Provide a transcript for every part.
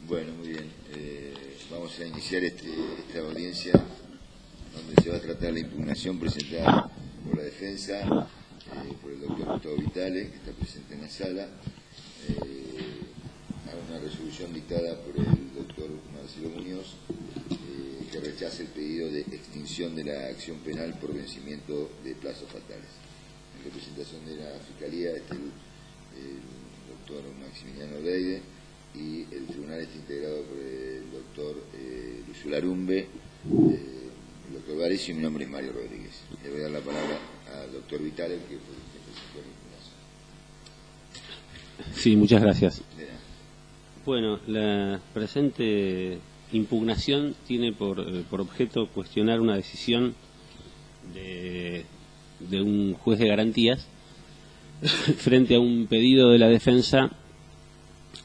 Bueno, muy bien. Vamos a iniciar esta audiencia donde se va a tratar la impugnación presentada por la defensa, por el doctor Gustavo Vitale, que está presente en la sala, a una resolución dictada por el doctor Marcelo Muñoz, que rechaza el pedido de extinción de la acción penal por vencimiento de plazos fatales. En representación de la Fiscalía está el doctor Maximiliano Deide, y el tribunal está integrado por el doctor Lucio Larumbe, el doctor Varese, y mi nombre es Mario Rodríguez. Le voy a dar la palabra al doctor Vitale, que fue el que presentó la impugnación. Sí, muchas gracias. Bueno, la presente impugnación tiene por objeto cuestionar una decisión de un juez de garantías frente a un pedido de la defensa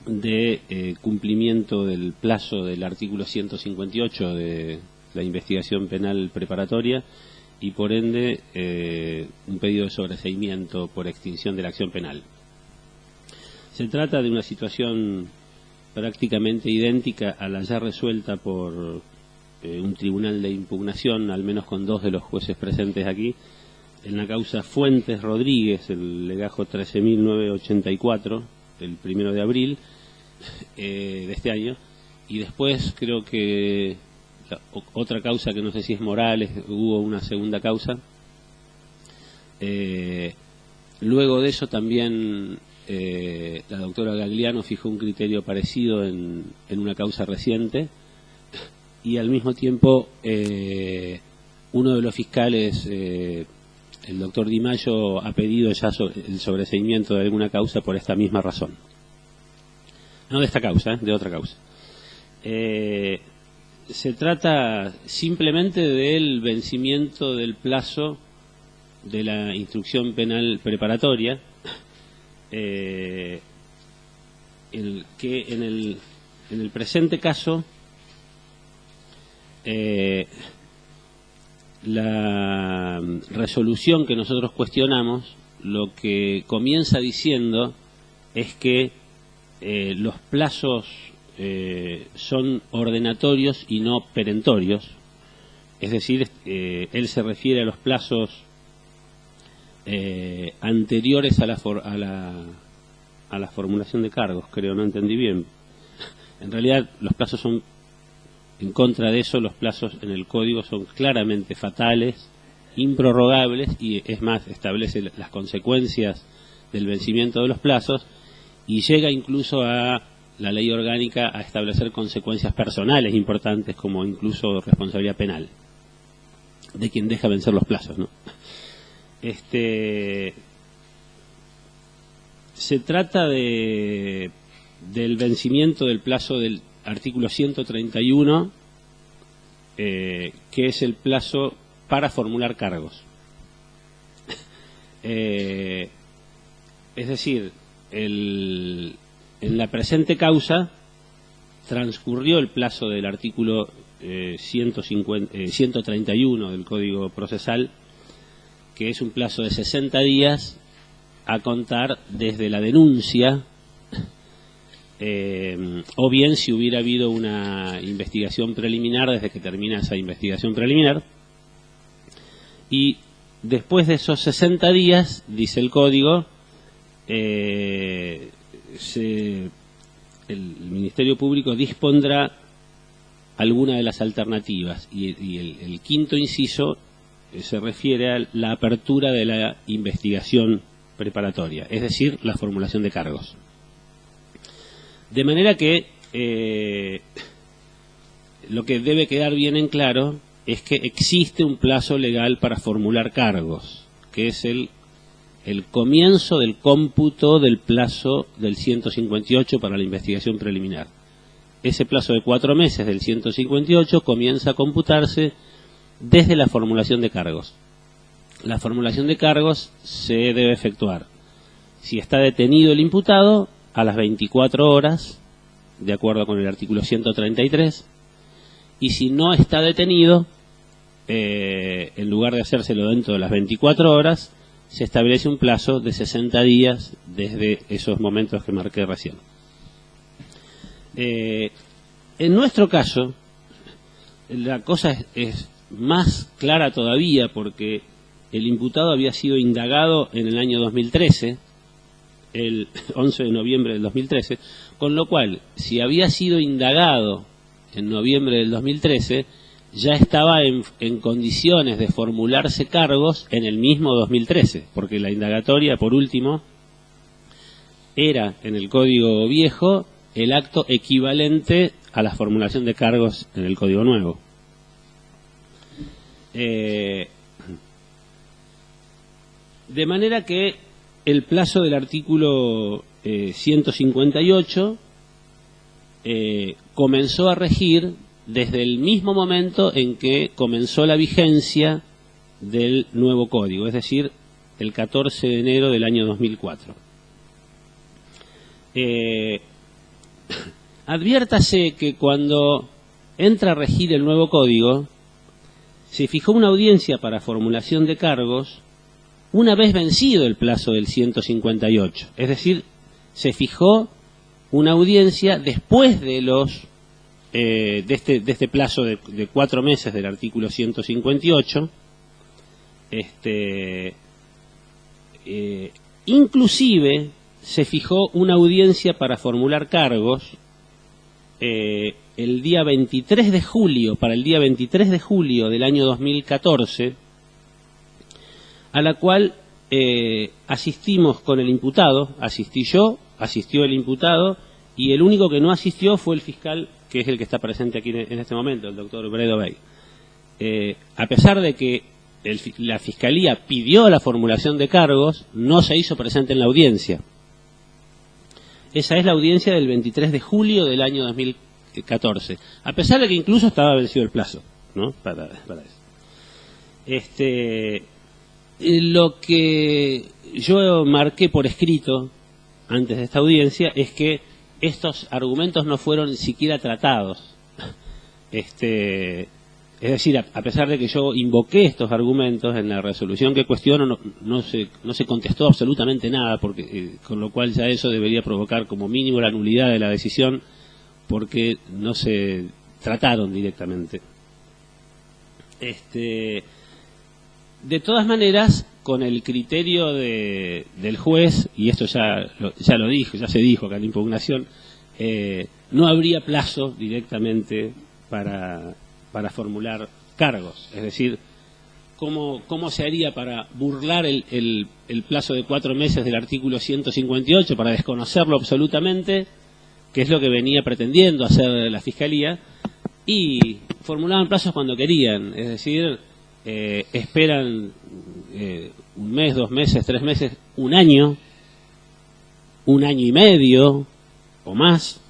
de cumplimiento del plazo del artículo 158 de la investigación penal preparatoria y por ende un pedido de sobreseimiento por extinción de la acción penal. Se trata de una situación prácticamente idéntica a la ya resuelta por un tribunal de impugnación, al menos con dos de los jueces presentes aquí, en la causa Fuentes Rodríguez, el legajo 13.984, el 1 de abril de este año, y después creo que otra causa que no sé si es Morales, hubo una segunda causa. Luego de eso también la doctora Gagliano fijó un criterio parecido en una causa reciente, y al mismo tiempo uno de los fiscales, el doctor Di Maio, ha pedido ya el sobreseimiento de alguna causa por esta misma razón. No de esta causa, de otra causa. Se trata simplemente del vencimiento del plazo de la instrucción penal preparatoria, que en el presente caso la resolución que nosotros cuestionamos lo que comienza diciendo es que los plazos son ordenatorios y no perentorios, es decir, él se refiere a los plazos anteriores a la formulación de cargos, creo, no entendí bien. En realidad los plazos son, en contra de eso, los plazos en el código son claramente fatales, improrrogables, y es más, establece las consecuencias del vencimiento de los plazos y llega incluso a la ley orgánica a establecer consecuencias personales importantes, como incluso responsabilidad penal de quien deja vencer los plazos, ¿no? Se trata del vencimiento del plazo del artículo 131, que es el plazo para formular cargos. Es decir, en la presente causa transcurrió el plazo del artículo 131 del Código Procesal, que es un plazo de 60 días a contar desde la denuncia, o bien si hubiera habido una investigación preliminar, desde que termina esa investigación preliminar. Y después de esos 60 días, dice el Código, el Ministerio Público dispondrá alguna de las alternativas, y el quinto inciso se refiere a la apertura de la investigación preparatoria, es decir, la formulación de cargos. De manera que lo que debe quedar bien en claro es que existe un plazo legal para formular cargos, que es el comienzo del cómputo del plazo del 158 para la investigación preliminar. Ese plazo de 4 meses del 158 comienza a computarse desde la formulación de cargos. La formulación de cargos se debe efectuar, si está detenido el imputado, a las 24 horas, de acuerdo con el artículo 133, y si no está detenido, en lugar de hacérselo dentro de las 24 horas, se establece un plazo de 60 días desde esos momentos que marqué recién. En nuestro caso, la cosa es más clara todavía porque el imputado había sido indagado en el año 2013, el 11 de noviembre del 2013, con lo cual, si había sido indagado en noviembre del 2013, ya estaba en condiciones de formularse cargos en el mismo 2013, porque la indagatoria, por último, era en el Código Viejo el acto equivalente a la formulación de cargos en el Código Nuevo. De manera que el plazo del artículo 158 comenzó a regir desde el mismo momento en que comenzó la vigencia del nuevo código, es decir, el 14 de enero del año 2004. Adviértase que cuando entra a regir el nuevo código, se fijó una audiencia para formulación de cargos una vez vencido el plazo del 158, es decir, se fijó una audiencia después de los de este plazo de 4 meses del artículo 158, inclusive se fijó una audiencia para formular cargos el día 23 de julio, para el día 23 de julio del año 2014, a la cual asistimos con el imputado, asistí yo, asistió el imputado, y el único que no asistió fue el fiscal, que es el que está presente aquí en este momento, el doctor Bredo Bey. A pesar de que la Fiscalía pidió la formulación de cargos, no se hizo presente en la audiencia. Esa es la audiencia del 23 de julio del año 2014, a pesar de que incluso estaba vencido el plazo, ¿no? Para eso. Lo que yo marqué por escrito antes de esta audiencia es que estos argumentos no fueron siquiera tratados. Es decir, a pesar de que yo invoqué estos argumentos en la resolución que cuestiono, no se contestó absolutamente nada, porque con lo cual ya eso debería provocar como mínimo la nulidad de la decisión, porque no se trataron directamente. De todas maneras, con el criterio del juez, y esto ya se dijo acá en la impugnación, no habría plazo directamente para formular cargos. Es decir, ¿cómo se haría para burlar el plazo de 4 meses del artículo 158, para desconocerlo absolutamente, que es lo que venía pretendiendo hacer la Fiscalía, y formulaban plazos cuando querían? Es decir, esperan 1 mes, 2 meses, 3 meses, 1 año, 1 año y medio o más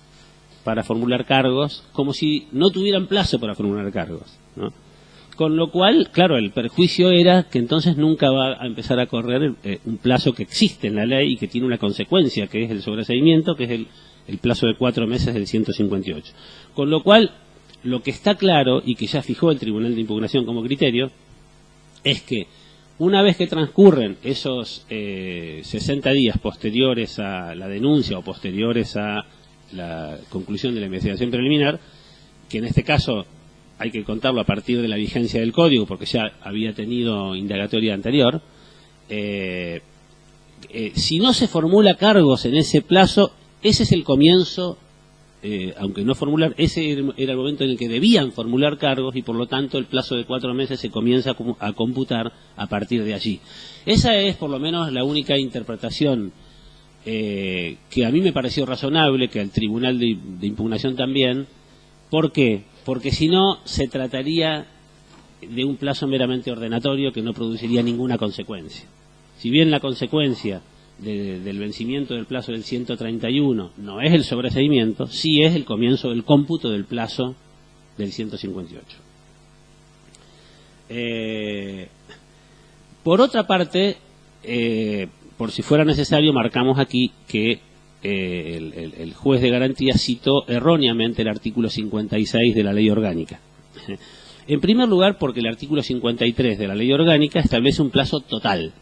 para formular cargos, como si no tuvieran plazo para formular cargos, ¿no? Con lo cual, claro, el perjuicio era que entonces nunca va a empezar a correr un plazo que existe en la ley y que tiene una consecuencia, que es el sobreseimiento, que es el plazo de 4 meses del 158. Con lo cual, lo que está claro, y que ya fijó el Tribunal de Impugnación como criterio, es que una vez que transcurren esos 60 días posteriores a la denuncia o posteriores a la conclusión de la investigación preliminar, que en este caso hay que contarlo a partir de la vigencia del código, porque ya había tenido indagatoria anterior, si no se formula cargos en ese plazo, ese es el comienzo, aunque no formular, ese era el momento en el que debían formular cargos, y por lo tanto el plazo de 4 meses se comienza a computar a partir de allí. Esa es por lo menos la única interpretación que a mí me pareció razonable, que al Tribunal de Impugnación también. ¿Por qué? Porque si no, se trataría de un plazo meramente ordenatorio que no produciría ninguna consecuencia. Si bien la consecuencia del vencimiento del plazo del 131 no es el sobreseimiento, sí es el comienzo del cómputo del plazo del 158. Por otra parte, por si fuera necesario, marcamos aquí que el juez de garantía citó erróneamente el artículo 56 de la Ley Orgánica. En primer lugar, porque el artículo 53 de la Ley Orgánica establece un plazo total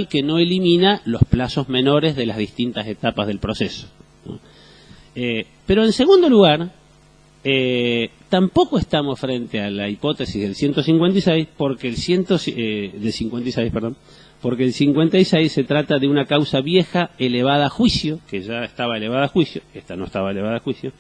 que no elimina los plazos menores de las distintas etapas del proceso, ¿no? Pero en segundo lugar, Tampoco estamos frente a la hipótesis del 156, porque el 56, perdón, porque el 56 se trata de una causa vieja elevada a juicio, que ya estaba elevada a juicio, esta no estaba elevada a juicio,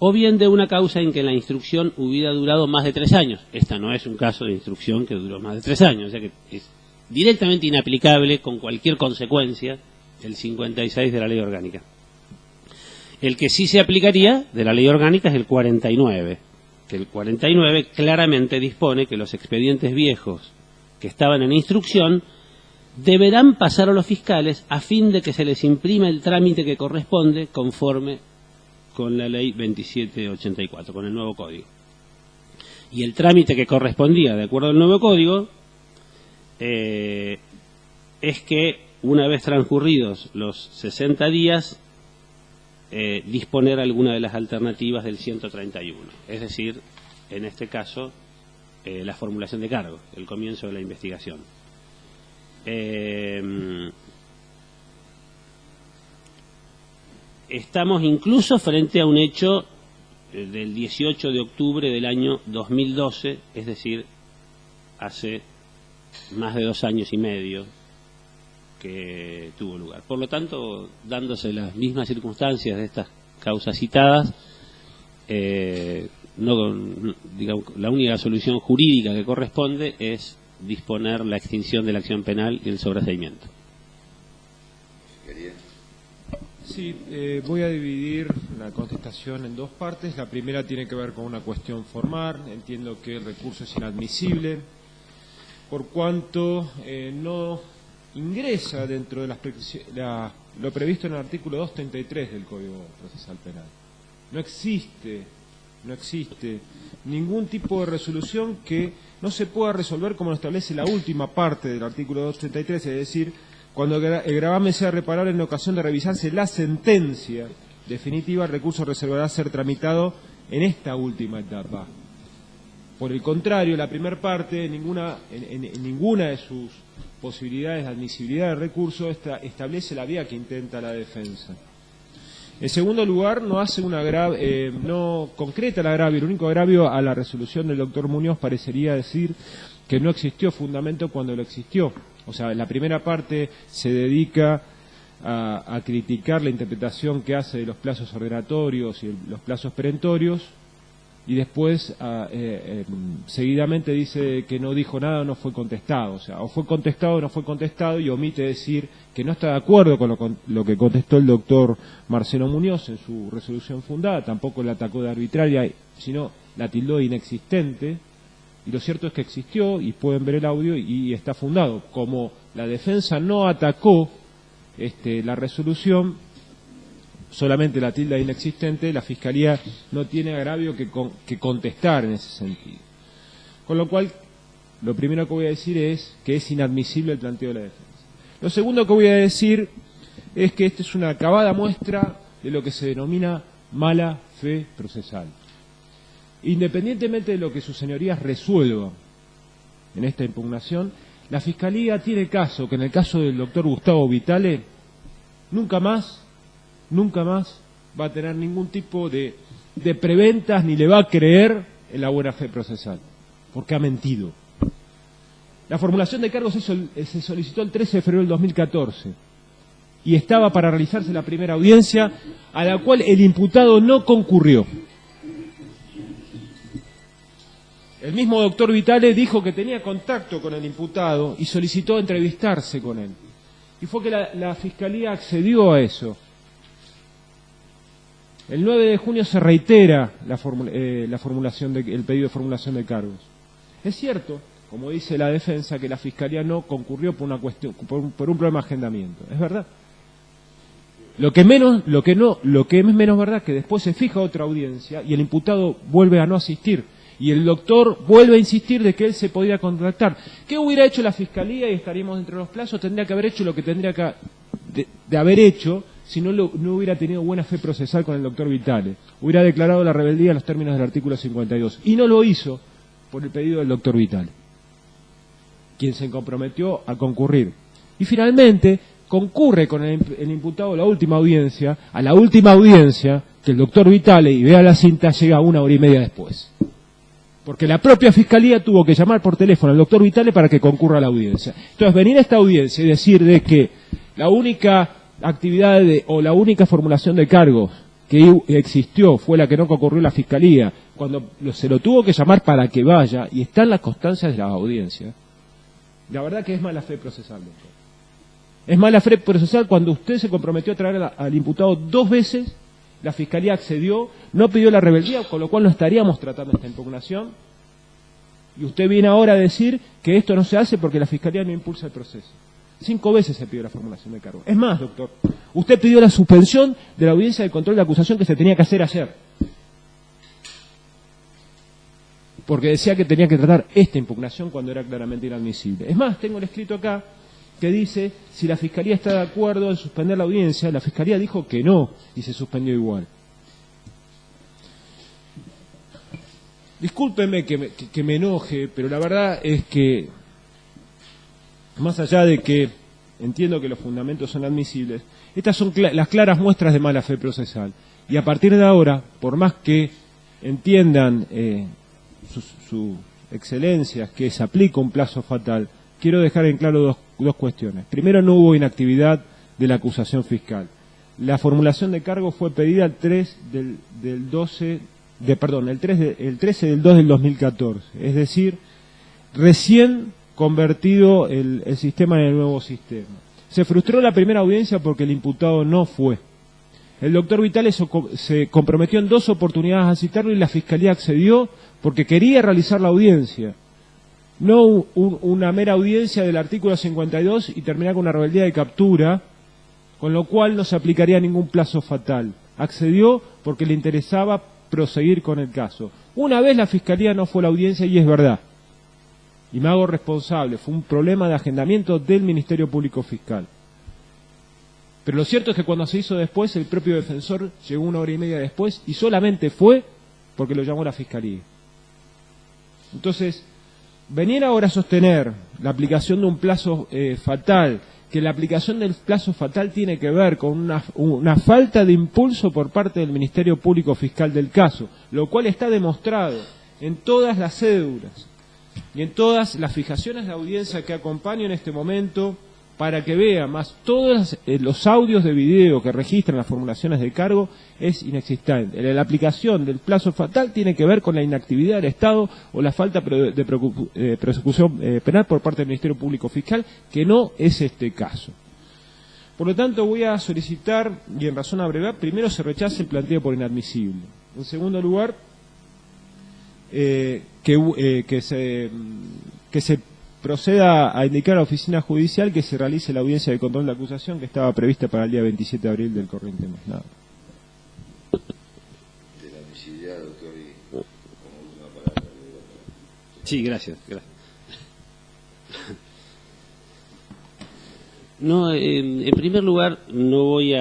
o bien de una causa en que la instrucción hubiera durado más de 3 años. Esta no es un caso de instrucción que duró más de 3 años, o sea que es directamente inaplicable con cualquier consecuencia el 56 de la ley orgánica. El que sí se aplicaría de la ley orgánica es el 49, que el 49 claramente dispone que los expedientes viejos que estaban en instrucción deberán pasar a los fiscales a fin de que se les imprima el trámite que corresponde conforme con la ley 2784, con el nuevo código. Y el trámite que correspondía, de acuerdo al nuevo código, es que una vez transcurridos los 60 días, disponer alguna de las alternativas del 131, es decir, en este caso, la formulación de cargos, el comienzo de la investigación. Estamos incluso frente a un hecho del 18 de octubre del año 2012, es decir, hace más de 2 años y medio que tuvo lugar. Por lo tanto, dándose las mismas circunstancias de estas causas citadas, digamos, la única solución jurídica que corresponde es disponer la extinción de la acción penal y el sobreseimiento. Sí, voy a dividir la contestación en 2 partes. La primera tiene que ver con una cuestión formal. Entiendo que el recurso es inadmisible por cuanto no ingresa dentro de lo previsto en el artículo 233 del Código Procesal Penal. No existe ningún tipo de resolución que no se pueda resolver como lo establece la última parte del artículo 233, es decir, cuando el gravamen sea reparable en ocasión de revisarse la sentencia definitiva, el recurso reservará ser tramitado en esta última etapa. Por el contrario, la primera parte, en ninguna de sus posibilidades de admisibilidad del recurso establece la vía que intenta la defensa. En segundo lugar, no concreta el agravio. El único agravio a la resolución del doctor Muñoz parecería decir que no existió fundamento cuando lo existió. O sea, la primera parte se dedica a criticar la interpretación que hace de los plazos ordenatorios y los plazos perentorios, y después seguidamente dice que no dijo nada o no fue contestado. O sea, o fue contestado o no fue contestado, y omite decir que no está de acuerdo con lo que contestó el doctor Marcelo Muñoz en su resolución fundada. Tampoco la atacó de arbitraria, sino la tildó de inexistente. Y lo cierto es que existió, y pueden ver el audio, y está fundado. Como la defensa no atacó la resolución, solamente la tilda inexistente, la Fiscalía no tiene agravio que contestar en ese sentido. Con lo cual, lo primero que voy a decir es que es inadmisible el planteo de la defensa. Lo segundo que voy a decir es que esta es una acabada muestra de lo que se denomina mala fe procesal. Independientemente de lo que sus señorías resuelvan en esta impugnación, la Fiscalía tiene caso que en el caso del doctor Gustavo Vitale nunca más va a tener ningún tipo de preventas, ni le va a creer en la buena fe procesal, porque ha mentido. La formulación de cargos se solicitó el 13 de febrero del 2014 y estaba para realizarse la primera audiencia, a la cual el imputado no concurrió. El mismo doctor Vitale dijo que tenía contacto con el imputado y solicitó entrevistarse con él. Y fue que la Fiscalía accedió a eso. El 9 de junio se reitera el pedido de formulación de cargos. Es cierto, como dice la defensa, que la Fiscalía no concurrió por un problema de agendamiento. Es verdad. Lo que es menos verdad, que después se fija otra audiencia y el imputado vuelve a no asistir. Y el doctor vuelve a insistir de que él se podía contactar. ¿Qué hubiera hecho la Fiscalía? Y estaríamos dentro de los plazos. Tendría que haber hecho lo que tendría que de haber hecho si no hubiera tenido buena fe procesal con el doctor Vitale. Hubiera declarado la rebeldía en los términos del artículo 52. Y no lo hizo por el pedido del doctor Vitale, quien se comprometió a concurrir. Y finalmente concurre con el imputado a la última audiencia, que el doctor Vitale, y vea la cinta, llega 1 hora y media después. Porque la propia Fiscalía tuvo que llamar por teléfono al doctor Vitale para que concurra a la audiencia. Entonces, venir a esta audiencia y decir de que la única actividad o la única formulación de cargos que existió fue la que no concurrió la Fiscalía, cuando se lo tuvo que llamar para que vaya, y están las constancias de la audiencia, la verdad que es mala fe procesal, doctor. Es mala fe procesal cuando usted se comprometió a traer al imputado 2 veces, la Fiscalía accedió, no pidió la rebeldía, con lo cual no estaríamos tratando esta impugnación, y usted viene ahora a decir que esto no se hace porque la Fiscalía no impulsa el proceso. 5 veces se pidió la formulación de cargo. Es más, doctor, usted pidió la suspensión de la audiencia de control de acusación que se tenía que hacer ayer, porque decía que tenía que tratar esta impugnación cuando era claramente inadmisible. Es más, tengo el escrito acá que dice, si la Fiscalía está de acuerdo en suspender la audiencia, la Fiscalía dijo que no, y se suspendió igual. Discúlpeme que me enoje, pero la verdad es que, más allá de que entiendo que los fundamentos son admisibles, estas son las claras muestras de mala fe procesal. Y a partir de ahora, por más que entiendan su excelencia que se aplica un plazo fatal, quiero dejar en claro dos cuestiones. Primero, no hubo inactividad de la acusación fiscal. La formulación de cargo fue pedida el 13 del 2 del 2014, es decir, recién convertido el sistema en el nuevo sistema. Se frustró la primera audiencia porque el imputado no fue. El doctor Vitale se comprometió en 2 oportunidades a citarlo y la Fiscalía accedió porque quería realizar la audiencia. No una mera audiencia del artículo 52 y terminar con una rebeldía de captura, con lo cual no se aplicaría ningún plazo fatal. Accedió porque le interesaba proseguir con el caso. Una vez la Fiscalía no fue a la audiencia y es verdad, y me hago responsable, fue un problema de agendamiento del Ministerio Público Fiscal. Pero lo cierto es que cuando se hizo después, el propio defensor llegó 1 hora y media después y solamente fue porque lo llamó la Fiscalía. Entonces, venir ahora a sostener la aplicación de un plazo fatal, que la aplicación del plazo fatal tiene que ver con una falta de impulso por parte del Ministerio Público Fiscal del caso, lo cual está demostrado en todas las cédulas y en todas las fijaciones de audiencia que acompaño en este momento, para que vea, más todos los audios de video que registran las formulaciones de cargo, es inexistente. La aplicación del plazo fatal tiene que ver con la inactividad del Estado o la falta de persecución penal por parte del Ministerio Público Fiscal, que no es este caso. Por lo tanto, voy a solicitar, y en razón a brevedad, primero se rechace el planteo por inadmisible. En segundo lugar, que se proceda a indicar a la oficina judicial que se realice la audiencia de control de acusación que estaba prevista para el día 27 de abril del corriente mes. Nada. De la admisibilidad, doctor, y como última palabra. Sí, gracias. No, en primer lugar, no voy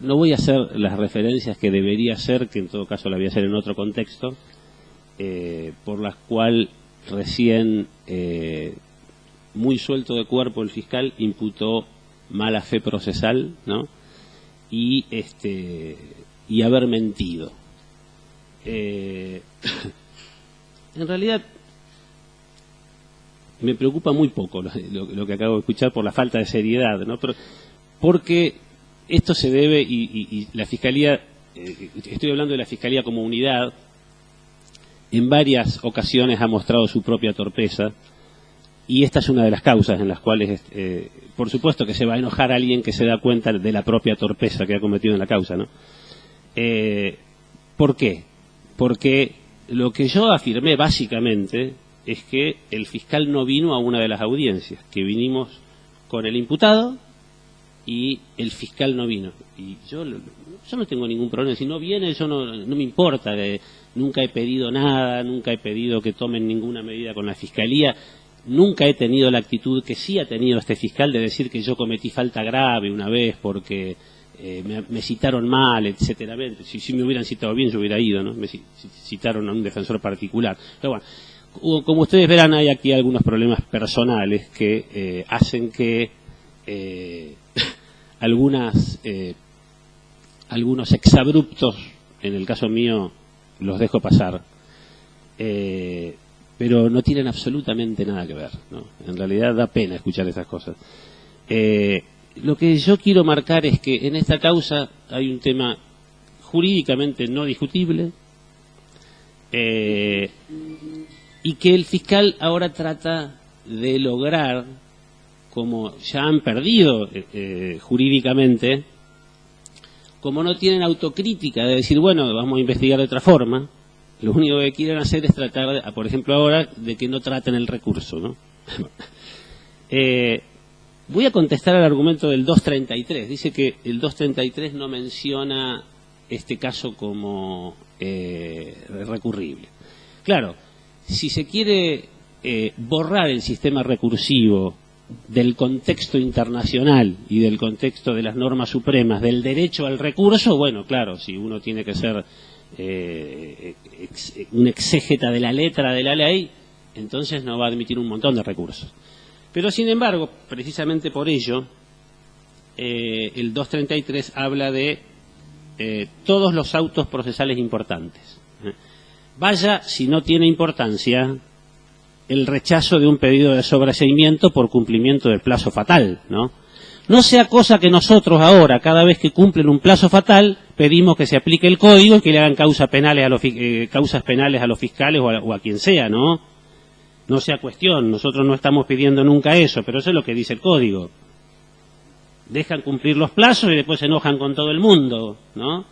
no voy a hacer las referencias que debería hacer, que en todo caso la voy a hacer en otro contexto, por las cuales recién, muy suelto de cuerpo, el fiscal imputó mala fe procesal, ¿no? Y haber mentido. En realidad me preocupa muy poco lo que acabo de escuchar por la falta de seriedad, ¿no? Porque esto se debe, y la Fiscalía, estoy hablando de la Fiscalía como unidad, en varias ocasiones ha mostrado su propia torpeza, y esta es una de las causas en las cuales, por supuesto que se va a enojar a alguien que se da cuenta de la propia torpeza que ha cometido en la causa, ¿no? ¿Por qué? Porque lo que yo afirmé básicamente es que el fiscal no vino a una de las audiencias, que vinimos con el imputado y el fiscal no vino. Y yo no tengo ningún problema. Si no viene, yo no me importa. Nunca he pedido nada, nunca he pedido que tomen ninguna medida con la Fiscalía. Nunca he tenido la actitud que sí ha tenido este fiscal de decir que yo cometí falta grave una vez porque me citaron mal, etcétera. Si me hubieran citado bien, yo hubiera ido, ¿no? Me citaron a un defensor particular. Pero bueno, como ustedes verán, hay aquí algunos problemas personales que hacen que algunos exabruptos, en el caso mío los dejo pasar, pero no tienen absolutamente nada que ver, ¿no? En realidad da pena escuchar esas cosas. Lo que yo quiero marcar es que en esta causa hay un tema jurídicamente no discutible, y que el fiscal ahora trata de lograr, como ya han perdido jurídicamente, como no tienen autocrítica de decir, bueno, vamos a investigar de otra forma, lo único que quieren hacer es tratar, por ejemplo ahora, de que no traten el recurso, ¿no? Voy a contestar al argumento del 233. Dice que el 233 no menciona este caso como recurrible. Claro, si se quiere borrar el sistema recursivo del contexto internacional y del contexto de las normas supremas, del derecho al recurso, bueno, claro, si uno tiene que ser un exégeta de la letra de la ley, entonces no va a admitir un montón de recursos. Pero sin embargo, precisamente por ello, el 233 habla de todos los autos procesales importantes. Vaya si no tiene importancia el rechazo de un pedido de sobreseimiento por cumplimiento del plazo fatal, ¿no? No sea cosa que nosotros ahora, cada vez que cumplen un plazo fatal, pedimos que se aplique el código y que le hagan causas penales a los fiscales o a quien sea, ¿no? No sea cuestión, nosotros no estamos pidiendo nunca eso, pero eso es lo que dice el código. Dejan cumplir los plazos y después se enojan con todo el mundo, ¿no?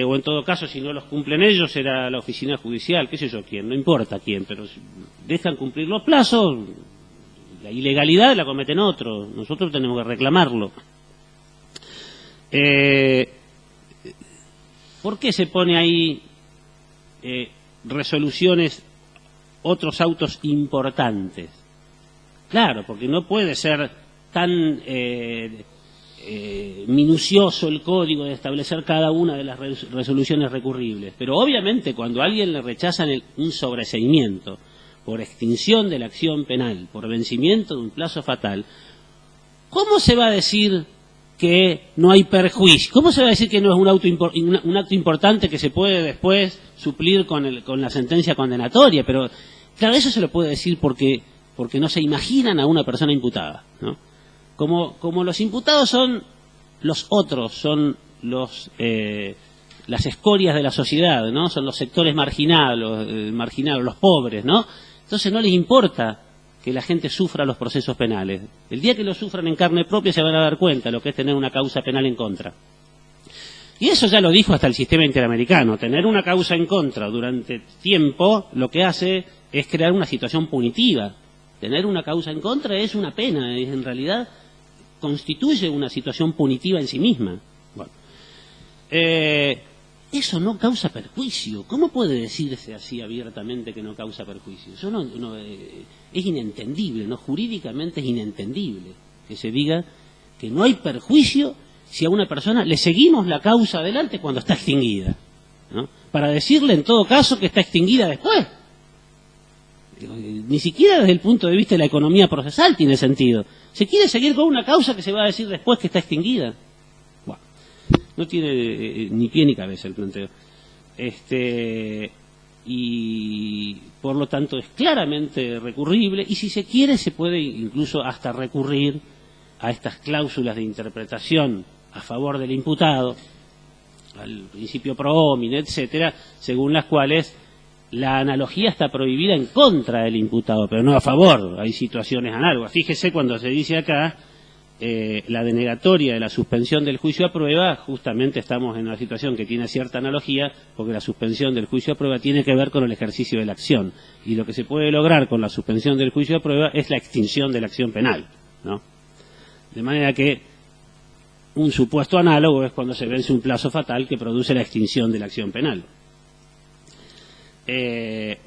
O en todo caso, si no los cumplen ellos, será la oficina judicial, qué sé yo quién, no importa quién, pero dejan cumplir los plazos, la ilegalidad la cometen otros, nosotros tenemos que reclamarlo. ¿Por qué se pone ahí resoluciones, otros autos importantes? Claro, porque no puede ser tan minucioso el código de establecer cada una de las resoluciones recurribles, pero obviamente cuando a alguien le rechazan un sobreseimiento por extinción de la acción penal, por vencimiento de un plazo fatal, ¿cómo se va a decir que no hay perjuicio? ¿Cómo se va a decir que no es un acto importante que se puede después suplir con la sentencia condenatoria? Pero claro, eso se lo puede decir porque no se imaginan a una persona imputada, ¿no? Como los imputados son los otros, son las escorias de la sociedad, ¿no? Son los sectores marginados, los pobres, ¿no? Entonces no les importa que la gente sufra los procesos penales. El día que lo sufran en carne propia se van a dar cuenta de lo que es tener una causa penal en contra. Y eso ya lo dijo hasta el sistema interamericano. Tener una causa en contra durante tiempo lo que hace es crear una situación punitiva. Tener una causa en contra es una pena, en realidad constituye una situación punitiva en sí misma. Bueno, eso no causa perjuicio. ¿Cómo puede decirse así abiertamente que no causa perjuicio? Eso es inentendible, ¿no? Jurídicamente es inentendible que se diga que no hay perjuicio si a una persona le seguimos la causa adelante cuando está extinguida, ¿no? Para decirle en todo caso que está extinguida después. Ni siquiera desde el punto de vista de la economía procesal tiene sentido. Se quiere seguir con una causa que se va a decir después que está extinguida. Bueno, no tiene ni pie ni cabeza el planteo. Y por lo tanto es claramente recurrible, y si se quiere se puede incluso hasta recurrir a estas cláusulas de interpretación a favor del imputado, al principio pro homine, etcétera, según las cuales la analogía está prohibida en contra del imputado, pero no a favor. Hay situaciones análogas. Fíjese cuando se dice acá la denegatoria de la suspensión del juicio a prueba, justamente estamos en una situación que tiene cierta analogía, porque la suspensión del juicio a prueba tiene que ver con el ejercicio de la acción, y lo que se puede lograr con la suspensión del juicio a prueba es la extinción de la acción penal, ¿no? De manera que un supuesto análogo es cuando se vence un plazo fatal que produce la extinción de la acción penal. De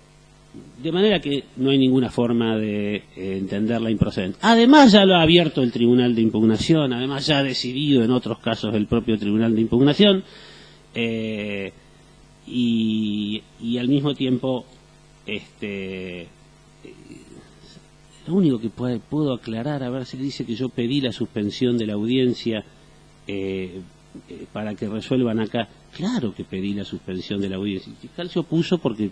manera que no hay ninguna forma de entender la improcedencia. Además ya lo ha abierto el Tribunal de Impugnación, además ya ha decidido en otros casos el propio Tribunal de Impugnación, y al mismo tiempo Lo único que puedo aclarar, a ver si dice que yo pedí la suspensión de la audiencia para que resuelvan acá. Claro que pedí la suspensión de la audiencia. El fiscal se opuso porque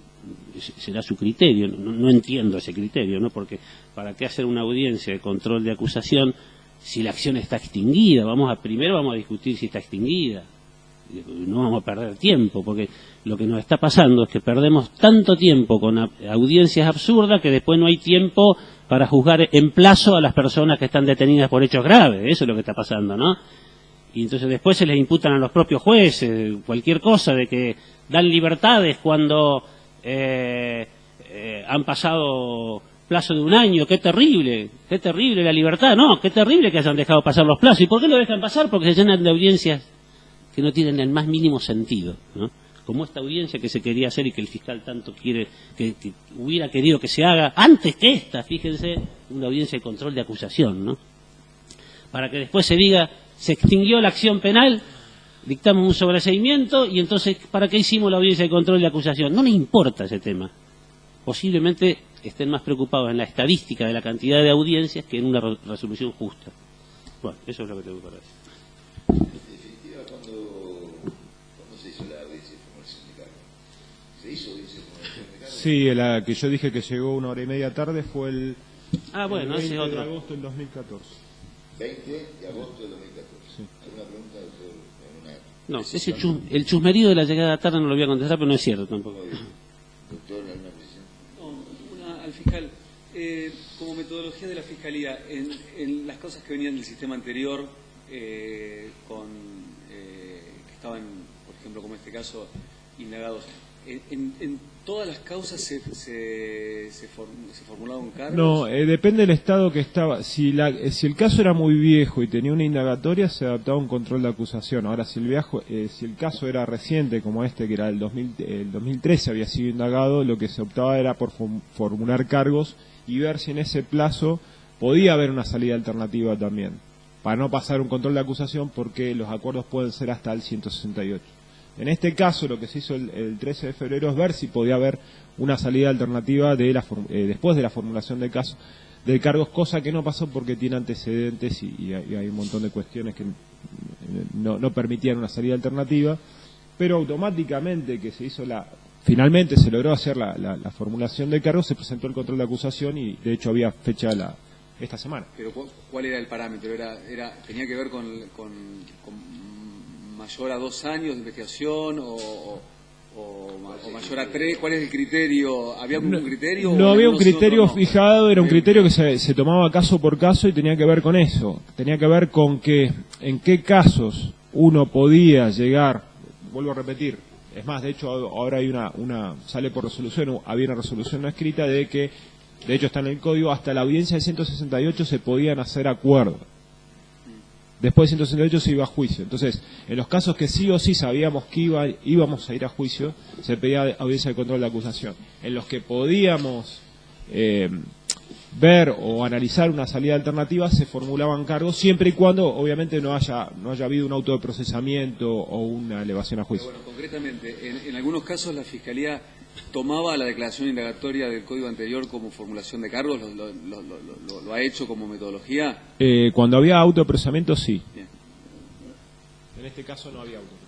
será su criterio. No entiendo ese criterio, ¿no? Porque ¿para qué hacer una audiencia de control de acusación si la acción está extinguida? Primero vamos a discutir si está extinguida. No vamos a perder tiempo, porque lo que nos está pasando es que perdemos tanto tiempo con audiencias absurdas que después no hay tiempo para juzgar en plazo a las personas que están detenidas por hechos graves. Eso es lo que está pasando, ¿no? Y entonces después se les imputan a los propios jueces cualquier cosa, de que dan libertades cuando han pasado plazo de un año. Qué terrible la libertad. No, qué terrible que hayan dejado pasar los plazos. ¿Y por qué lo dejan pasar? Porque se llenan de audiencias que no tienen el más mínimo sentido, ¿no? Como esta audiencia que se quería hacer y que el fiscal tanto quiere, que hubiera querido que se haga antes que esta, fíjense, una audiencia de control de acusación, ¿no? Para que después se diga, se extinguió la acción penal, dictamos un sobreseimiento y entonces, ¿para qué hicimos la audiencia de control de acusación? No les importa ese tema. Posiblemente estén más preocupados en la estadística de la cantidad de audiencias que en una resolución justa. Bueno, eso es lo que tengo para decir. Sí, la que yo dije que llegó 1 hora y media tarde fue el, bueno, el 20 ese es otro. de agosto del 2014. 20 de agosto del 2014. Sí. ¿Alguna pregunta, doctor? No, el chusmerío de la llegada tarde no lo voy a contestar, pero no es cierto tampoco. Doctor, ¿alguna precisión? No, una al fiscal. Como metodología de la Fiscalía, en las causas que venían del sistema anterior, que estaban, por ejemplo, como este caso, indagados, ¿en todas las causas se formulaba un cargo? No, depende del estado que estaba. Si el caso era muy viejo y tenía una indagatoria, se adaptaba un control de acusación. Ahora, si el caso era reciente, como este, que era el 2013 había sido indagado, lo que se optaba era por formular cargos y ver si en ese plazo podía haber una salida alternativa también, para no pasar un control de acusación, porque los acuerdos pueden ser hasta el 168. En este caso, lo que se hizo el 13 de febrero es ver si podía haber una salida alternativa después de la formulación de cargos, cosa que no pasó porque tiene antecedentes y hay un montón de cuestiones que no permitían una salida alternativa, pero automáticamente que se hizo finalmente se logró hacer la formulación de cargos, se presentó el control de acusación y de hecho había fecha esta semana. Pero ¿cuál era el parámetro? ¿Tenía que ver con mayor a 2 años de investigación o mayor a 3? ¿Cuál es el criterio? ¿Había algún criterio? No había un criterio fijado, era un criterio que se tomaba caso por caso y tenía que ver con eso. Tenía que ver con en qué casos uno podía llegar, vuelvo a repetir, es más, de hecho ahora hay sale por resolución, había una resolución no escrita de que, de hecho está en el código, hasta la audiencia de 168 se podían hacer acuerdos. Después de 168 se iba a juicio. Entonces, en los casos que sí o sí sabíamos que íbamos a ir a juicio, se pedía audiencia de control de acusación. En los que podíamos ver o analizar una salida alternativa, se formulaban cargos, siempre y cuando, obviamente, no haya habido un auto de procesamiento o una elevación a juicio. Pero bueno, concretamente, en algunos casos la Fiscalía tomaba la declaración indagatoria del código anterior como formulación de cargos, lo ha hecho como metodología. Cuando había autoprocesamiento, sí. Bien. En este caso no había autoprocesamiento.